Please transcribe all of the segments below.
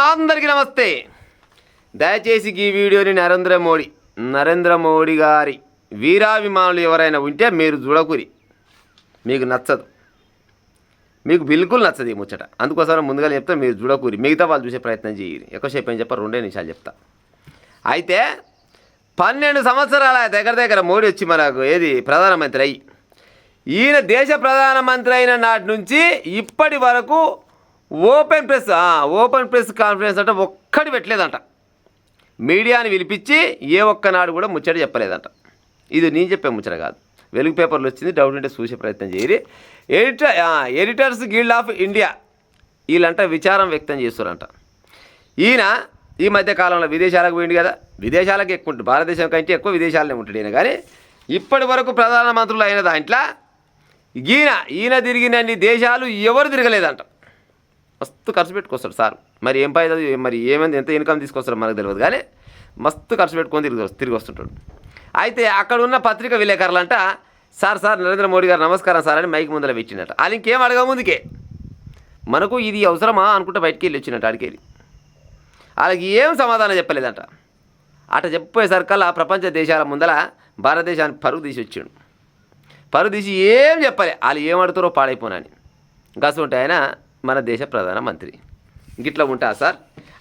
అందరికీ నమస్తే. దయచేసి ఈ వీడియోని నరేంద్ర మోడీ గారి వీరాభిమానులు ఎవరైనా ఉంటే మీరు చూడకురి, మీకు నచ్చదు, మీకు బిల్కుల్ నచ్చదు ఈ ముచ్చట. అందుకోసం ముందుగా చెప్తా, మీరు చూడకూరి, మిగతా వాళ్ళు చూసే ప్రయత్నం చేయరు. ఎక్కువసేపు ఏం చెప్పారు, 2 నిమిషాలు చెప్తా. అయితే 12 సంవత్సరాల దగ్గర మోడీ వచ్చి మనకు ప్రధానమంత్రి అయ్యి, ఈయన దేశ ప్రధానమంత్రి అయిన నాటి నుంచి ఇప్పటి వరకు ఓపెన్ ప్రెస్ కాన్ఫరెన్స్ అంటే ఒక్కటి పెట్టలేదంట. మీడియాని పిలిపించి ఏ ఒక్కనాడు కూడా ముచ్చట చెప్పలేదంట. ఇది నేను చెప్పే ముచ్చట కాదు, వెలుగు పేపర్లు వచ్చింది, డౌట్ ఉంటే చూసే ప్రయత్నం చేయరి. ఎడిటర్స్ గిల్డ్ ఆఫ్ ఇండియా వీళ్ళంట విచారం వ్యక్తం చేస్తారంట. ఈయన ఈ మధ్య కాలంలో విదేశాలకు పోయింది కదా, విదేశాలకు ఎక్కువ ఉంటుంది, భారతదేశం కంటే ఎక్కువ విదేశాలనే ఉంటుంది ఈయన. కానీ ఇప్పటి వరకు ప్రధానమంత్రులు అయిన దాంట్లో ఈయన తిరిగినన్ని దేశాలు ఎవరు తిరగలేదంట. మస్తు ఖర్చు పెట్టుకొస్తాడు సార్. మరి ఏం పైద, మరి ఏమైంది, ఎంత ఇన్కమ్ తీసుకొస్తాడో మనకు తెలియదు, కానీ మస్తు ఖర్చు పెట్టుకొని తిరిగి వస్తుంటాడు. అయితే అక్కడ ఉన్న పత్రిక విలేకరులంట, సార్ నరేంద్ర మోడీ గారు నమస్కారం సార్ అని మైక్ ముందర పెట్టినట్ట. వాళ్ళు ఇంకేం అడగ ముందుకే మనకు ఇది అవసరమా అనుకుంటే బయటికి వెళ్ళి వచ్చినట్టు. అడికెళ్ళి వాళ్ళకి ఏం సమాధానం చెప్పలేదంట. అట చెప్పేసరికల్లా ప్రపంచ దేశాల ముందర భారతదేశానికి పరుగు తీసి వచ్చాడు. పరుగు తీసి ఏం చెప్పలే, వాళ్ళు ఏం అడుగుతారో పాడైపోనని. గసు ఉంటే ఆయన మన దేశ ప్రధానమంత్రి గిట్లా ఉంటా సార్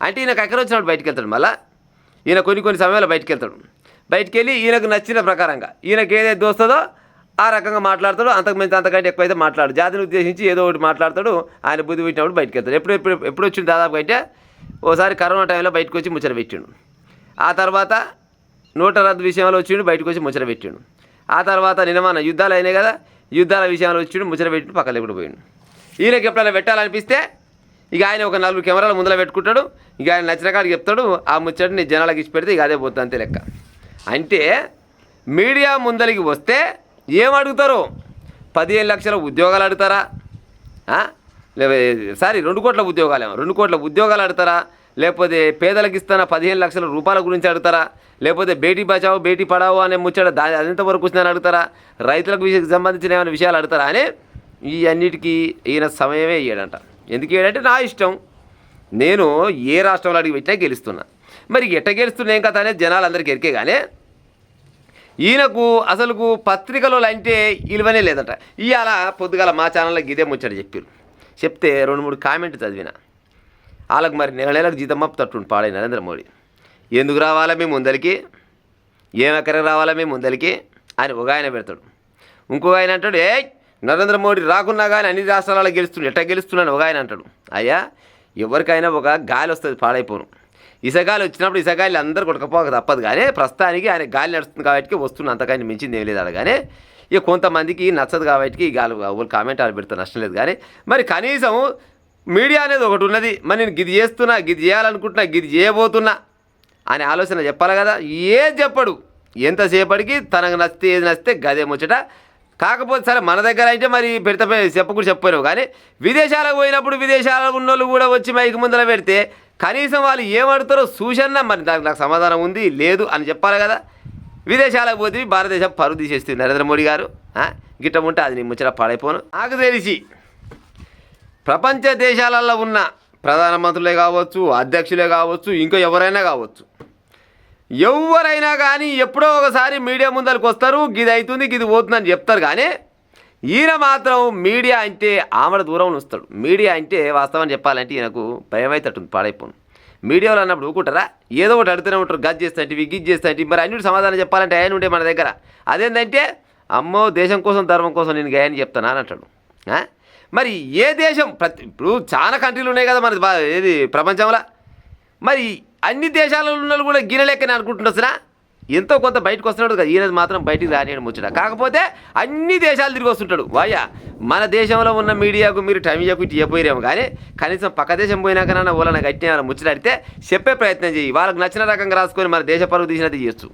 అంటే ఈయనకు ఎక్కడ వచ్చినప్పుడు బయటికి వెళ్తాడు. మళ్ళీ ఈయన కొన్ని సమయాల్లో బయటికి వెళ్తాడు. బయటికి వెళ్ళి ఈయనకు నచ్చిన ప్రకారంగా ఈయనకు ఏదైతే దోస్తుందో ఆ రకంగా మాట్లాడతాడు. అంతకంటే ఎక్కువైతే మాట్లాడు, జాతిని ఉద్దేశించి ఏదో ఒకటి మాట్లాడతాడు. ఆయన బుద్ధి పెట్టినప్పుడు బయటికి వెళ్తాడు. ఎప్పుడు వచ్చిండు దాదాపు అయితే ఓసారి కరోనా టైంలో బయటకు వచ్చి ముచ్చట పెట్టిండు. ఆ తర్వాత నోట్ల రద్దు విషయంలో వచ్చిండు, బయటకు వచ్చి ముచ్చట పెట్టిండు. ఆ తర్వాత నిన్న యుద్ధాలు అయినాయి కదా, యుద్ధాల విషయంలో వచ్చిండు, ముచ్చట పెట్టి పక్కన లేకుండా పోయిండు. ఈయనకి ఎప్పుడైనా పెట్టాలనిపిస్తే ఇక ఆయన ఒక 4 కెమెరాల ముందర పెట్టుకుంటాడు. ఇక ఆయన నచ్చిన కాడికి చెప్తాడు. ఆ ముచ్చటిని జనాలకు ఇచ్చి పెడితే ఇక అదే పోతుంది, అంతే లెక్క. అంటే మీడియా ముందరికి వస్తే ఏమడుగుతారు? 15 లక్షల ఉద్యోగాలు అడుగుతారా? 2 కోట్ల ఉద్యోగాలేమో, 2 కోట్ల ఉద్యోగాలు అడుగుతారా? లేకపోతే పేదలకు ఇస్తున్న 15 లక్షల రూపాయల గురించి అడుగుతారా? లేకపోతే బేటీ బచావో బేటీ పడావో అనే ముచ్చట అదంతవరకు వచ్చిందని అడుగుతారా? రైతులకు సంబంధించిన ఏమైనా విషయాలు అడుగుతారా అని ఈ అన్నిటికీ ఈయన సమయమే ఇయ్యాడంట. ఎందుకు ఇయ్యాడంటే, నా ఇష్టం, నేను ఏ రాష్ట్రంలో అడిగి పెట్టినా గెలుస్తున్నా. మరి ఎట్ట గెలుస్తున్నా ఏం కథ అనేది జనాలు అందరికీ ఎరికే. కానీ ఈయనకు అసలుకు పత్రికలో అంటే విలువనే లేదంట. ఇవాళ పొద్దుగాల మా ఛానల్లో ఇదే ముచ్చట చెప్తే 2-3 కామెంట్ చదివిన. వాళ్ళకు మరి నెలకు జీతం తట్టుండి పాడే నరేంద్ర మోడీ. ఎందుకు రావాలా మేము ముందరికి, ఏమెక్కడికి రావాలా మేము ముందరికి అని ఒక ఆయన పెడతాడు. ఇంకొక ఆయన అంటాడు, నరేంద్ర మోడీ రాకున్నా కానీ అన్ని రాష్ట్రాలలో ఎట్టా గెలుస్తున్నాను ఒక ఆయన అంటాడు. అయ్యా, ఎవరికైనా ఒక గాలి వస్తుంది, పాడైపోను. ఇసగాలి వచ్చినప్పుడు ఇసగాలి అందరూ కొట్టకపోక తప్పదు. కానీ ప్రస్తుతానికి ఆయన గాలి నడుస్తుంది కాబట్టి వస్తున్న, అంతకని మించింది ఏం లేదు అడ. కానీ ఇక కొంతమందికి నచ్చదు కాబట్టి ఈ గాలి వాళ్ళు కామెంట్ ఆడ పెడతా, నష్టం లేదు. కానీ మరి కనీసం మీడియా అనేది ఒకటి ఉన్నది. మరి నేను గిది చేస్తున్నా, గిది చేయాలనుకుంటున్నా, గిది చేయబోతున్నా అనే ఆలోచన చెప్పాలి కదా. ఏది చెప్పడు, ఎంతసేపటికి తనకు నచ్చితే ఏది నచ్చితే గదే ముచ్చట. కాకపోతే సరే మన దగ్గర అయితే మరి చెప్పలేవు. కానీ విదేశాలకు పోయినప్పుడు విదేశాలలో ఉన్నోళ్ళు కూడా వచ్చి మైకి ముందర పెడితే కనీసం వాళ్ళు ఏమడుతారో సూచన మరి దానికి నాకు సమాధానం ఉంది లేదు అని చెప్పాలి కదా. విదేశాలకు పోతే భారతదేశం పరుగు తీసేస్తుంది నరేంద్ర మోడీ గారు. గిట్ట ఉంటే అది నీ ముచ్చట పాడైపోను. నాకు తెలిసి ప్రపంచ దేశాలలో ఉన్న ప్రధానమంత్రులే కావచ్చు, అధ్యక్షులే కావచ్చు, ఇంకా ఎవరైనా కావచ్చు, ఎవరైనా కానీ ఎప్పుడో ఒకసారి మీడియా ముందరికి వస్తారు, గిది అవుతుంది గిది పోతుందని చెప్తారు. కానీ ఈయన మాత్రం మీడియా అంటే ఆమెడ దూరం వస్తాడు. మీడియా అంటే వాస్తవాన్ని చెప్పాలంటే ఈయనకు భయం అవుతుంది, పాడైపోను. మీడియాలో అన్నప్పుడు ఊకుంటారా, ఏదో ఒకటి అడుగుతూనే ఉంటారు, గజ్ చేస్తాంటి గిజ్ చేస్తాంటి. మరి అన్నిటి సమాధానం చెప్పాలంటే ఆయన ఉంటే మన దగ్గర అదేంటంటే, అమ్మో దేశం కోసం ధర్మం కోసం నేను గాయని చెప్తాను అని అంటాడు. మరి ఏ దేశం ఇప్పుడు చాలా కంట్రీలు ఉన్నాయి కదా మన ప్రపంచంలో, మరి అన్ని దేశాలలో ఉన్న కూడా గినెలెక్కని అనుకుంటుండొచ్చునా, ఎంతో కొంత బయటకు వస్తున్నాడు కదా. ఈయన మాత్రం బయటికి రానియడం ముచ్చట. కాకపోతే అన్ని దేశాలు తిరిగి వస్తుంటాడు. వాయ్యా, మన దేశంలో ఉన్న మీడియాకు మీరు టైం ఇవ్వకుంటే ఇవ్వపోయారేమో, కానీ కనీసం పక్క దేశం పోయినాకన్నా వాళ్ళని గట్టిన ముచ్చటాడితే చెప్పే ప్రయత్నం చేయి. వాళ్ళకి నచ్చిన రకంగా రాసుకొని మన దేశ పరువు తీసినది చేయొచ్చు.